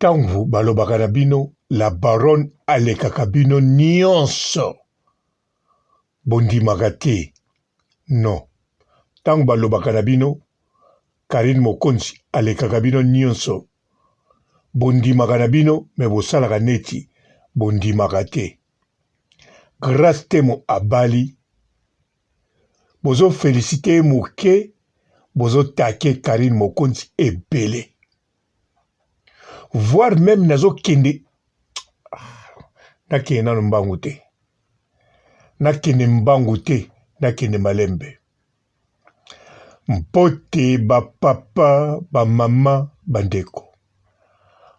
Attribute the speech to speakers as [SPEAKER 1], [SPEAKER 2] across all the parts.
[SPEAKER 1] Tangu balobaka na bino la baronne alekaka bino nyonso bondimaka te. Non. Tangu balobaka na bino Karine Mokonzi alekaka bino nyonso bondimaka na bino me bosalaka neti bondimaka te. Grâce Temo abali bozo félicité moke bozo take Karine Mokonzi ebele. Voire même nazo kende nakende nano mbangu te. Nakende mbangu te, nakende malembe. Mbote ba papa, ba mama, bandeko.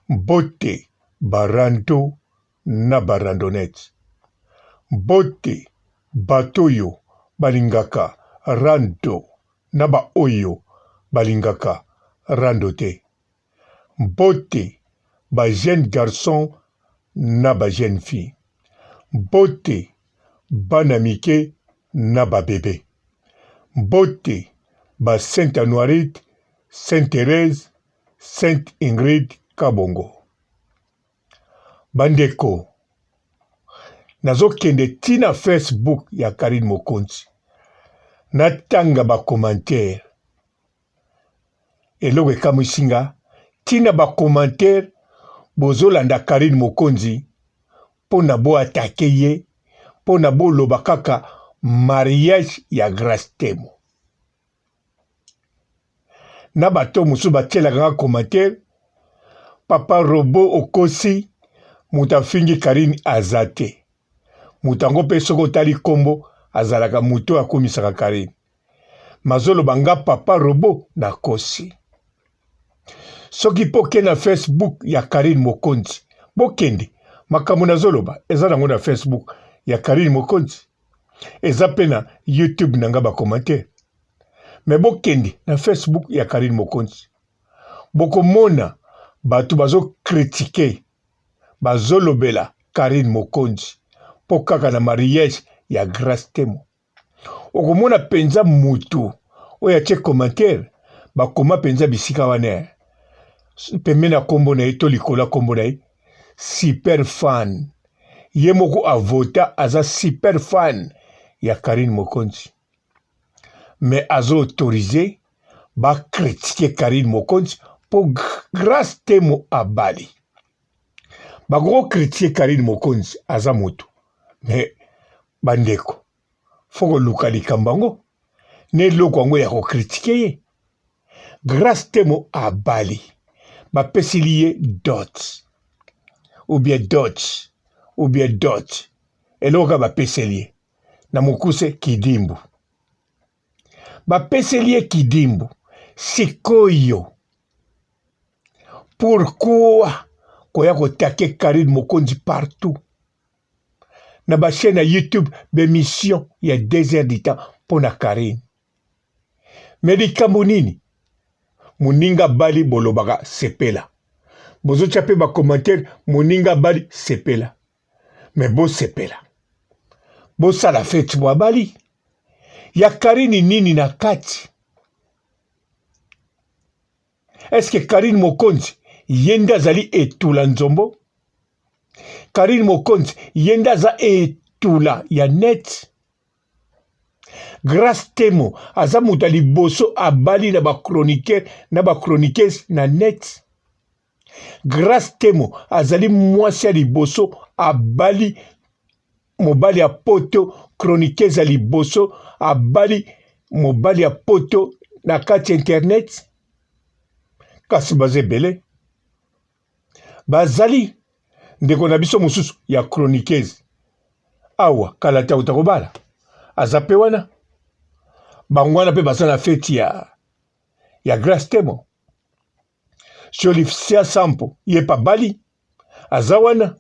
[SPEAKER 1] Mbote barando na barandonete. Mbote batoyo balingaka rando na ba oyo balingaka rando te. Mbote ba jeune garçon na ba jeune fille. Mbote bana mike na ba bébé. Mbote ba Sainte Anoirite, Sainte Thérèse, Sainte Ingrid Kabongo. Bandeko, nazo kende tina Facebook ya Karine Mokonzi. Natanga ba commentaire. Eloko ekamusinga tina ba commentaire bozolanda Karine Mokonzi pona bo atake ye, pona bo loba kaka mariage ya Grâce Temo. Na bato musu batielaka commentaire papa Robo okosi mutafingi Karine azate. Mutango pe soko tali kombo azalaka muto akomisaka Karine. Mazolo banga papa Robo na kosi. Soki poke na Facebook ya Karine Mokonzi. Bokende makambo nazoloba eza nango na Facebook ya Karine Mokonzi. Eza pe na YouTube nanga ba commentaire. Mais bokende na Facebook ya Karine Mokonzi. Bokomona batu bazo critiquer bazolobela Karine Mokonzi po kaka na mariage ya Grâce Temo. Okomona penza mutu oya che commentaire bakoma penza bisika wane. Pemena kombo na eto likola kombo na super fan. Ye moko avota aza super fan ya Karine Mokonzi. Mais azo autorisé ba critiquer Karine Mokonzi pour Grâce Temo abali. Ba gros critiquer Karine Mokonzi aza moto. Mais bandeko foko luka likambango ne loko yango ya ko critiquer ye. Grâce Temo abali. Ba pesiliye dot. Ou bien dot. Ou bien dot. Eloka ba pesiliye. Na mukuse kidimbu. Ba peselier kidimbu. Sikoyo. Pourquoi koya kotake Karine Mokonzi partout? Na ba chaîne à YouTube bémission il y a 2 heures du temps pour na Karine. Medikambo nini? Muninga bali bolobaka sepela. Bozo chape ba commentaire muninga bali sepela. Mais bo sepela. Bo sala fête bo bali. Ya Karine nini na kati? Est-ce que Karine Mokonzi yenda zali etula nzombo? Karine Mokonzi yenda za etula ya net? Grâce Temo aza muta liboso abali na ba chroniqueur na ba chroniqueuse na net? Grâce Temo azali mwasi ya liboso abali mobali ya poto chroniqueuse ya liboso abali mobali ya poto na kati internet? Kasi baze bele bazali ndeko na biso mususu ya chroniqueuse awa kalata utakobala azape wana bangwana pe basana feti ya Grâce Temo. Jolifia Sampo yepa bali azawana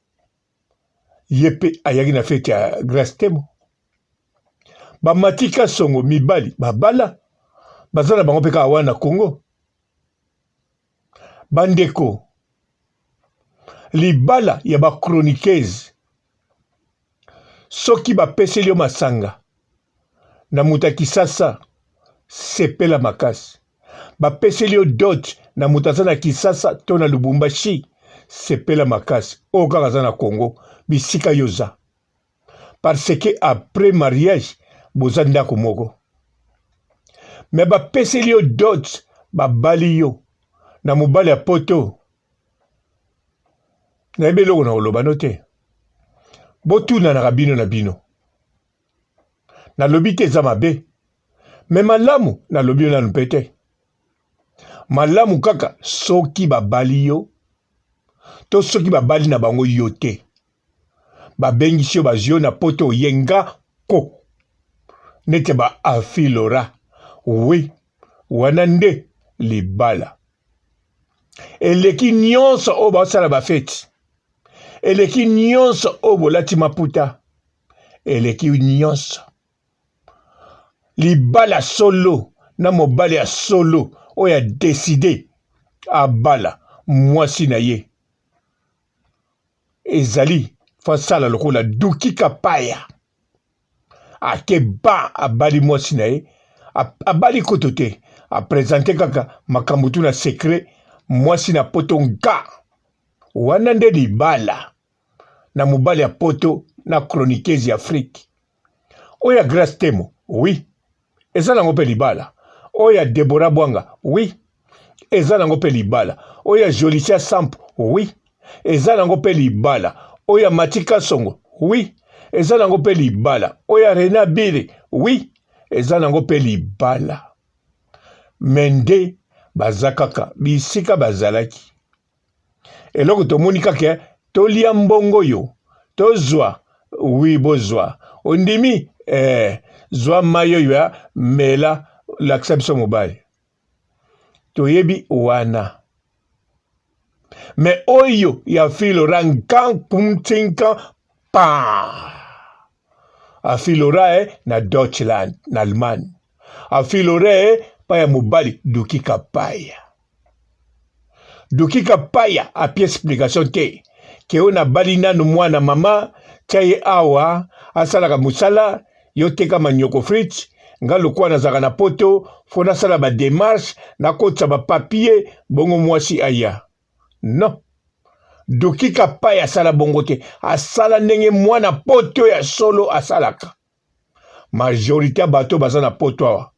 [SPEAKER 1] yepe ayagi na feti ya Grâce Temo. Ba Matika Songo mibali babala bazana bango peka awana Congo. Bandeko libala ya ba chroniqueuse soki ba peselio masanga na muta Kisasa sepela makasi ba peselio dot na muta sana Kisasa to na Lubumbashi sepela makasi oyo kaka aza na Congo bisika yoza parce que après mariage boza ndako moko me bapeseli yo dot babali yo na mobali ya poto nayebi eloko na koloba no te botunanaka bino na bino nalobi te eza mabe me malamu nalobi yo nanu mpe te malamu kaka soki babali yo to soki babali na bango yo te babengisi yo bazwi yo na poto oyenga ko nete baafilora wi wana nde libala eleki nyonso oyo baosala bafeti eleki nyonso oyo bolati maputa eleki nyonso libala solo na mobali ya solo oyo adeside abala mwasi na ye ezali fasala lokola Duki Kapaya ake ba abali mwasi na ye abali koto te apresente kaka makambo tu na secret mwasi na poto nga wana nde libala na mobali ya poto na chroniqueuse ya Afrique oyo ya Grace Temo oui eza nango mpe libala oyo ya Deborah Bwanga oui eza nango mpe libala oyo ya Jolicia Sampo oui eza nango mpe libala oyo ya Matika Songo oui eza nango mpe libala oyo ya Rena Bire oui eza nango mpe libala mende baza kaka bisika bazalaki eloko tomoni kaka tolia mbongo yo tozwa oui bozwa ondimi zwa mayo yo ya mela lakisa biso mobali toyebi wana me oyo ya filora nkan pumtinka pa afilora na Deutschland na Allemagne afilora pa ya mobali Duki Kapaya Duki Kapaya apie explication te ke ona bali nanu mwana mama chaye awa asalaka musala yo teka manyoko fritz nga lokwa nazaka na poto fo nasala ba démarche nakotisa ba papier bongo mwasi aya non Duki Kapaya asala bongo te asala ndenge mwana poto ya solo asalaka majorité bato baza na poto awa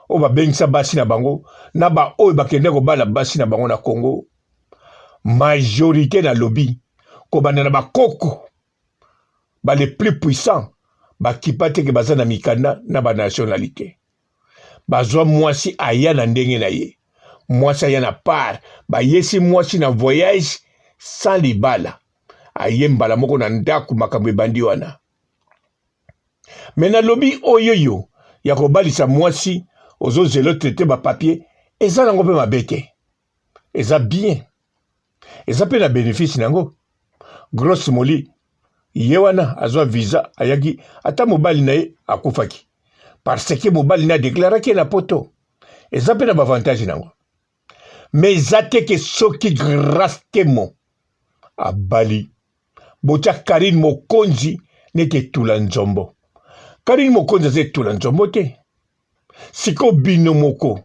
[SPEAKER 1] o babengisa basi na bango na ba oyo bakende kobala basi na bango na Congo majorité na lobby kobanda na bakoko ba les plus puissants bakipa teke baza na mikanda na ba nationalité bazwa mwasi aya na ndenge na ye mwasi aya na part bayesi mwasi na voyage sans libala aye mbala moko na ndako makambo ebandi wana me na lobi oyo yo ya kobalisa mwasi ozozela traité ba papier eza nango mpe mabe te eza bien eza mpe na bénéfice nango grosse moli ye wana azwa visa ayaki ata mobali na ye akufaki parce que mobali na deklaraki na poto eza mpe na bavantage nango me eza te ke soki Grace Temo abali botya Karine Mokonzi nete etula nzombo Karine Mokonzi aza etula nzombo te siko bino moko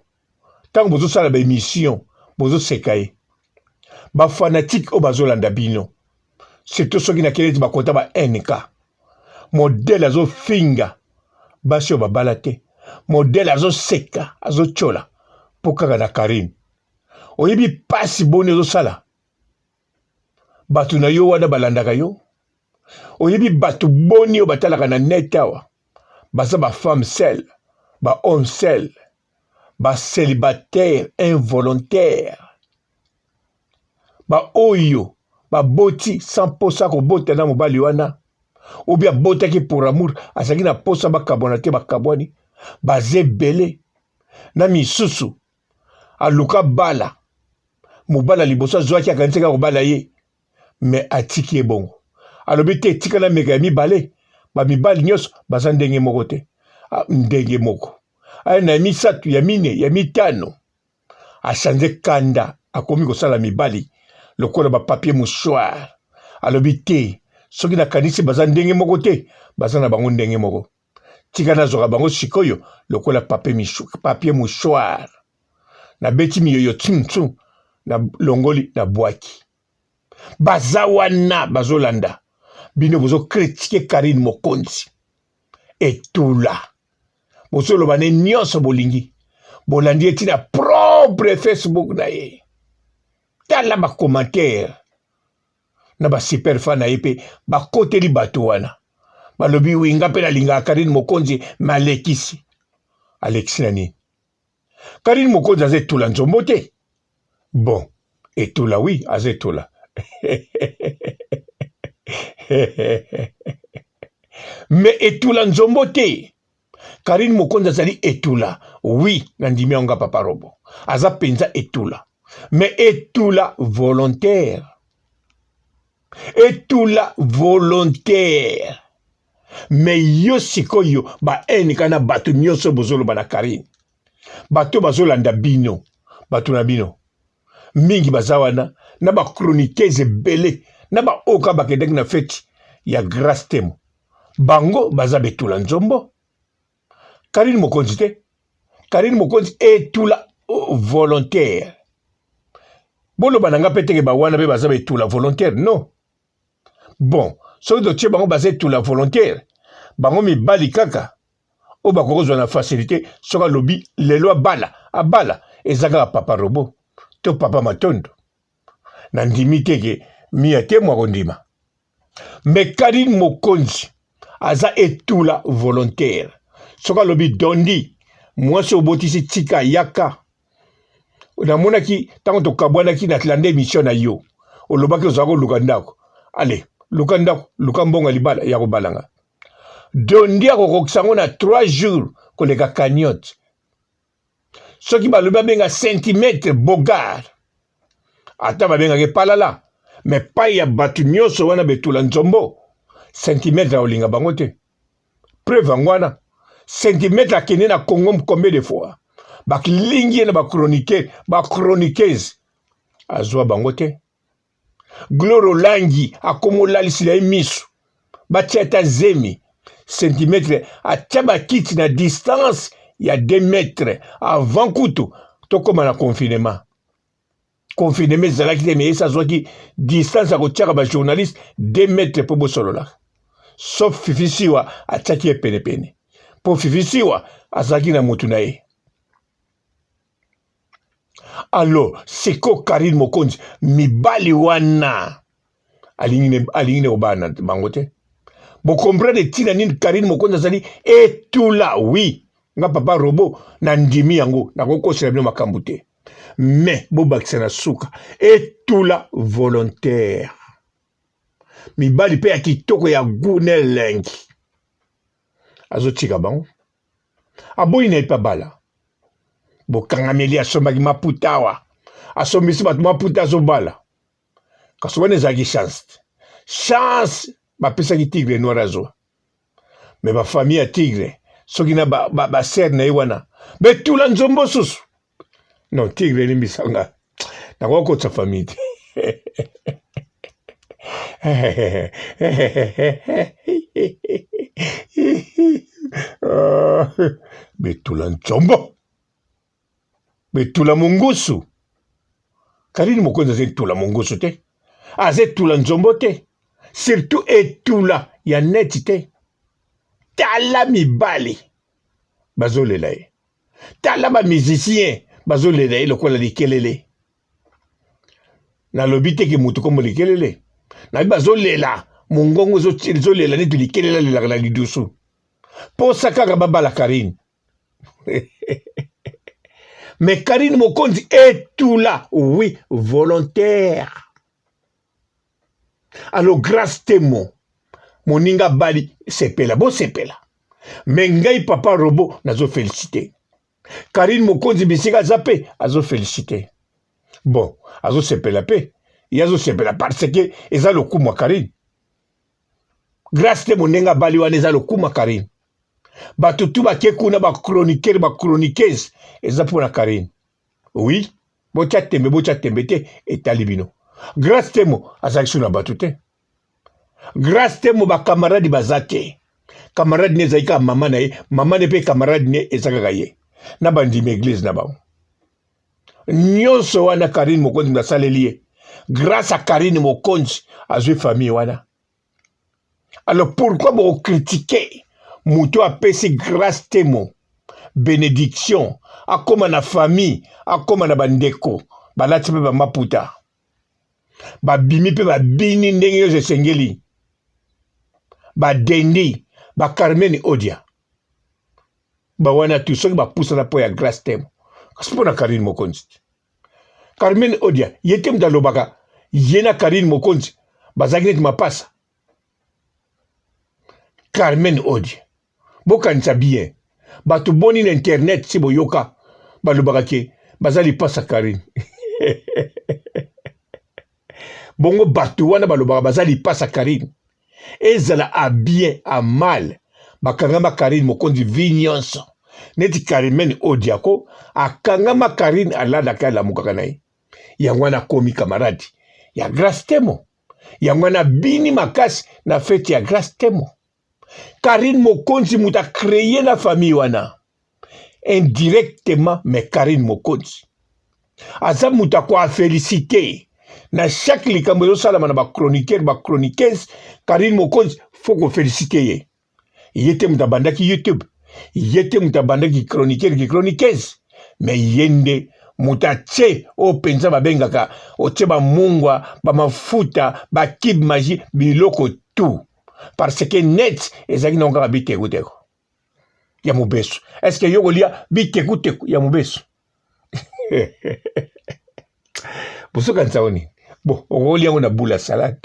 [SPEAKER 1] ntango bozosala baémission bozoseka ye bafanatike oyo bazolanda bino surtout soki nakeleti bakota ba NK modele azofinga basi oyo babala te modele azoseka azotyola mpo kaka na Karine oyebi pasi boni ozosala bato na yo wana balandaka yo oyebi bato boni oyo batalaka na net awa baza bafemme seule bahomme seul bacélibataire involontaire baoyo baboti sans posa kobota na mobali wana obi abotaki pour amour azalaki na posa bakabwana te bakabwani baza ebele na misusu aluka bala mobala liboso azwaki akanisaka kobala ye me atiki ye bongo alobi te etikala meka ya mibale bamibali nyonso baza ndenge moko te ndenge moko aye na ya misato ya mine ya mitano achange kanda akomi kosala mibali lokola bapapier mouchoir alobi te soki nakanisi baza ndenge moko te baza na bango ndenge moko tika nazwaka bango sikoyo lokola papier mouchoir nabeti miyoyo tsuntsu na longoli na bwaki baza wana bazolanda bino bozo critiquer Karine Mokonzi etula bozoloba ne nyonso bolingi bolandi etina propre Facebook na ye tala ba commentaire na ba super fan na ye pe ba koteli bato wana balobi winga pe nalinga Karine Mokonzi malekisi Alexis nani Karine Mokonzi azetula nzombo te bon etula oui azetula mais etula nzombo te Karine Mokonzi azali etula oui nandimi yango papa robo aza penza etula mais etula volontaire mais yo sikoyo ba eni kana bato nyonso bozoloba na Karine bato bazolanda bino bato na bino mingi baza wana na ba chroniqueuse ebele na ba oka bakendeki na feti ya grâce temo bango baza betula nzombo Karine Mokonzi te Karine Mokonzi etula volontaire boloba nanga peteke ba wana be baza betula volontaire non bon soki totie bango baza etula volontaire bango mibali kaka o bakokozwa na facilité soki alobi lelo abala eza kaka papa robo to papa matondo na ndimi teke mia te mwa kondima mais Karine Mokonzi aza etula volontaire soki alobi dondi mwasi obotisi tika yaka namonaki ntango tokabwanaki na tlanda émission na yo olobaki ozala koluka ndako ale luka ndako luka mbongo libala ya kobalanga dondi akokokisa yango na 3 jours koleka cagnotte soki balobi abenga centimètre bogard ata babengaki palala mais pai ya bato nyonso wana betula nzombo centimètre aolinga bango te preuve yango wana centimètre akende na Congo combien de fois bakilingi ye na bachroniqueuse azwa bango te Gloire Olangi akomolalisi na ye miso batia ata zemi centimètre atia bakiti na distance ya 2 mètres avant kutu tokoma na confinement ezalaki te mais esi azwaki distance akotiaka bajournaliste 2 mètres mpo bosololaka sauf Fifi Siwa atiaki ye penepene mpo Fifi Siwa azalaki na motu na ye alors siko Karine Mokonzi mibali wana alingi ne obana bango te bokomprendre tina nini Karine Mokonzi azali etula oui nga papa robo na ndimi yango nakokosela bino makambo te mais bobakisa na suka etula volontaire mibali pe ya kitoko ya gune elengi azotika bango aboyi na ye mpe abala bokangameli asombaki maputa awa asombisi bato maputa azobala kasi wana ezalaki chance bapesaki tigre noir azwa me bafamille ya tigre soki na basere na ye wana betula nzombo susu non tigre elimbisanga nakokotisa famille te betula nzombo betula mungusu Karine Mokonzi aza etula mungusu te aza etula nzombo te surtout etula ya neti te tala mibali bazolela ye tala bamusicien bazolela ye lokola likelele nalobi teke mutu kombo likelele nabi bazolela mongongo ezolela neti likelele alelaka na lidusu mposa kaka babala Karine mais Karine Mokonzi etula oui volontaire alors grâce temo moninga bali sepela bo sepela mais ngai papa robo nazo féliciter Karine Mokonzi bisika aza pe azo féliciter bon azo sepela pe yazo sepela parce que eza lokumu ya Karine grâce temo nenga bali wana eza lokumu ya Karine bato tu bake kuna bachroniqueuse eza mpona Karine oui botya tembe te etali bino grâce temo azalaki so na bato te grâce temo bakamaradi baza te kamaradi ne ezalaki kaka mama na ye mama ne mpe kamaradi ne eza kaka ye na bandimi eglise na bango nyonso wana Karine Mokonzi basaleli ye grâce à Karine Mokonzi azwi famille wana. Alors pourquoi vous critiquez Mouto a pesi grâce témo bénédiction a comme na famille a comme na bandeko balati pe ba maputa ba bimi pe ba bini ndenge yo sengeli ba dendi ba Carmen Odia ba wana tu soki ba poussa na po ya grâce témo kasi pona Karine Mokonzi Carmen Odia yete mdalobaka yena Karine Mokonzi bazaki neti mapasa Carmen Odia bokanisa bien bato boni na internet si boyoka balobaka ke bazali pasa Karine bongo bato wana balobaka bazali pasa Karine ezala a bien a mal bakangama Karine Mokonzi vi nyonso neti Carmen Odia ko akangama Karine aladaka alamukaka na ye yango wana komi kamaradi ya grâce témo yango wana bini makasi na fete ya grâce témo Karine Mokonzi muta créé la famille wana indirectement mais Karine Mokonzi aza muta kwa féliciter na chaque likambo yo sala na ba chroniqueur ba chroniqueuse Karine Mokonzi faut ko féliciter ye yete muta bandaki YouTube yete muta bandaki chroniqueur ki chroniqueuse mais yende muta tse o penza babengaka o tse ba mungwa ba mafuta ba kib magie biloko tout parce que net ezaki na ngaka bitekuteko ya mobeso est-ce que yokolia bitekuteko ya mobeso bosokanisa oni bon okolia yango na bula salade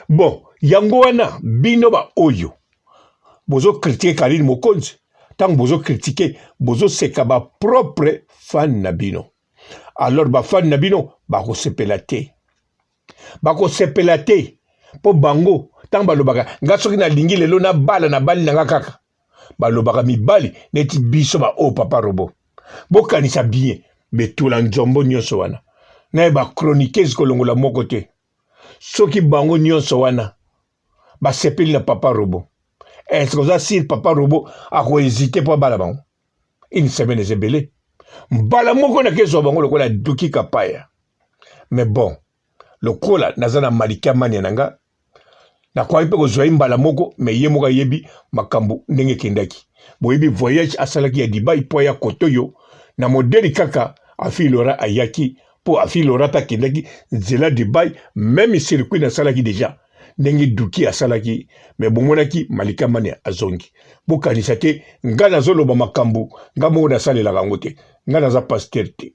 [SPEAKER 1] bon yango wana bino ba oyo bozo critiquer Karine Mokonzi tant bozo critiquer bozo seka ba propre fan na bino alors ba fan na bino ba ko sepela te po bango tant balobaka nga soki na lingi lelo na bala na bali nanga kaka balobaka mibali neti biso ba o papa robo bokanisa bien betula nzombo nyonso wana na ba chroniqueuse kolongola moko te soki bango nyonso wana ba sepeli na papa robo est-ce que ça si papa robo a hésité pour bala bango une semaine ezebele mbala moko na keso bango lokola duki kapaya mais bon lokola nazana malika mania nanga na kwa ipe kozwa mbala moko me ye moka yebi makambo ndenge kendaki boyebi voyage asalaki ya Dubai po ya kotoyo na modeli kaka afilora ayaki po afilora ta kendaki zela Dubai même circuit na salaki déjà ndenge duki asalaki me bomonaki malika mane azongi bokanisa te ngana zoloba makambo ngamo na salela kango te ngana za pasteur te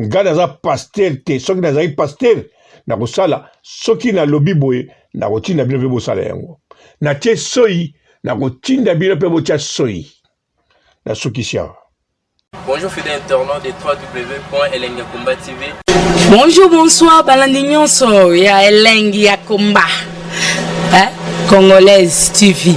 [SPEAKER 1] ngana za pasteur te soki na za pasteur na kosala soki na lobi boye na kotinda bino pe bosala yango na tie soyi na kotinda bino pe botia soyi na soki sia.
[SPEAKER 2] Bonjour fidèles internautes de www.elengiakomba TV.
[SPEAKER 3] Bonjour, bonsoir, balandi nyonso ya Elengi ya Komba. Congolaise TV.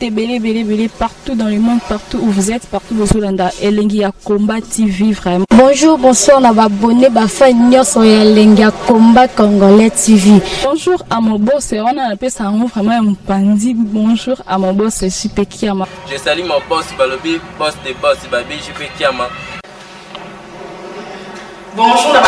[SPEAKER 4] Belé partout dans le monde, partout où vous êtes, partout où vous êtes, Elengi ya Komba TV vraiment.
[SPEAKER 5] Bonjour, bonsoir, on va abonné bafa nyonso ya Elengi ya Komba Congolais TV.
[SPEAKER 4] Bonjour à mon boss, on a appelé ça vraiment un pandi. Bonjour à mon boss, JP Kiama.
[SPEAKER 2] Je salue mon boss Balobi, boss des boss Babi, JP Kiama.
[SPEAKER 3] Bonjour, la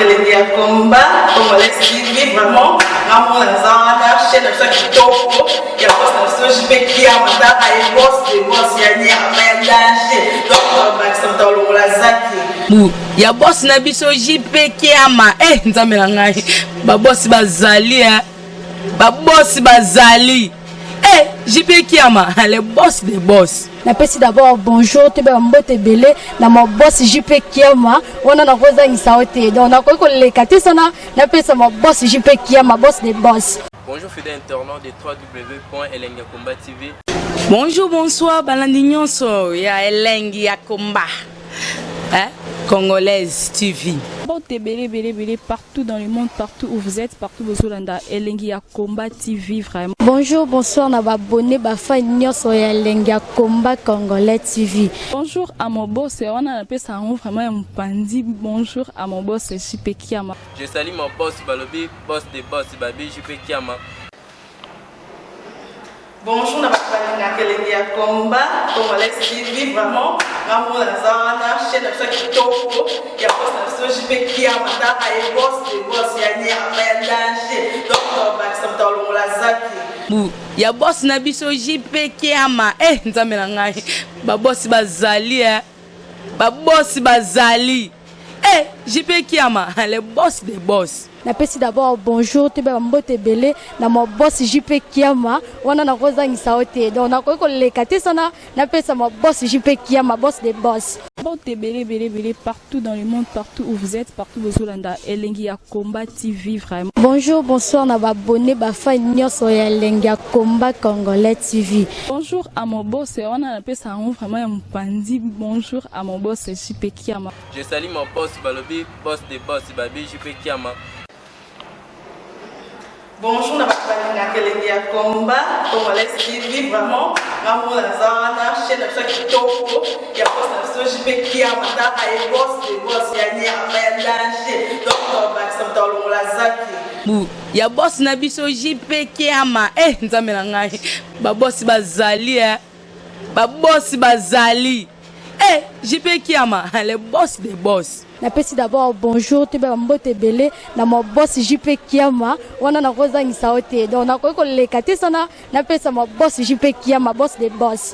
[SPEAKER 3] Elengi ya Komba Congolais TV vraiment. Ramon Lazana, chaîne de chaque topo, il y a pas de JP Kiama, et boss des boss, il y a ni un danger. Donc on va s'entendre au Lazaki. Ya boss na biso JP Kiama nzambe na ngai ba boss bazali ba boss bazali JP Kiama le boss des boss.
[SPEAKER 5] Na pesi d'abord bonjour te ba mbote belé na mon boss JP Kiama wana na koza ngisaote donc na ko lekate sana na pesa mon boss JP Kiama boss des boss.
[SPEAKER 2] Bonjour fidèles internautes de www.elengiakomba TV.
[SPEAKER 3] Bonjour bonsoir balandi nyonso ya Elengi ya Komba. Congolaise TV.
[SPEAKER 4] Belé partout dans le monde, partout où vous êtes, partout où vous êtes, Elengi ya Komba TV vraiment.
[SPEAKER 5] Bonjour, bonsoir, on va abonné bafa nyonso ya Elengi ya Komba Congolais TV.
[SPEAKER 4] Bonjour à mon boss, on a appelé ça vraiment un pandi. Bonjour à mon boss JP Kiama.
[SPEAKER 2] Je salue mon boss Balobi, boss des boss Babi, JP Kiama.
[SPEAKER 3] Bonjour, la Elengi ya Komba Congolais TV vraiment. Ramon Lazana, chaîne de chaque topo, il y a pas de biso JP Kiama mataka e boss de boss ya nyama ya danger donc bakisa mtalongola zaki
[SPEAKER 6] ya boss na biso JP Kiama nzambe na ngai ba boss bazali ba boss bazali JP Kiama le boss des boss.
[SPEAKER 5] Napesi d'abord bonjour te ba mbote belé na mo boss JP Kiama wana na kozangisa ote donc na ko leka te sana napesa mo boss JP Kiama boss des boss.
[SPEAKER 4] Mbote belé partout dans le monde, partout où vous êtes, partout où vous êtes, Elengi ya Komba TV vraiment.
[SPEAKER 5] Bonjour, bonsoir na ba abonné ba fan nyonso ya Elengi ya Komba Congolais TV.
[SPEAKER 4] Bonjour à mon boss, on a appelé ça vraiment un pandi. Bonjour à mon boss JP Kiama.
[SPEAKER 2] Je salue mon boss Balobi, boss des boss Babi JP Kiama.
[SPEAKER 3] Bonjour na bakubali na Elengi ya Komba Congolais TV vraiment ngamu na zana chaîne ça kitoko ya boss na JP Kiama mataka e boss de boss ya nyama ya danger donc bakisa mtalongola zaki
[SPEAKER 6] ya boss na biso JP Kiama nzambe na ngai ba boss bazali ba boss bazali JP Kiama le boss des boss.
[SPEAKER 5] Napesi d'abord bonjour te ba mbote belé na mo boss JP Kiama wana na kozangisa ote donc na ko leka te sana napesa mo boss JP Kiama boss des boss.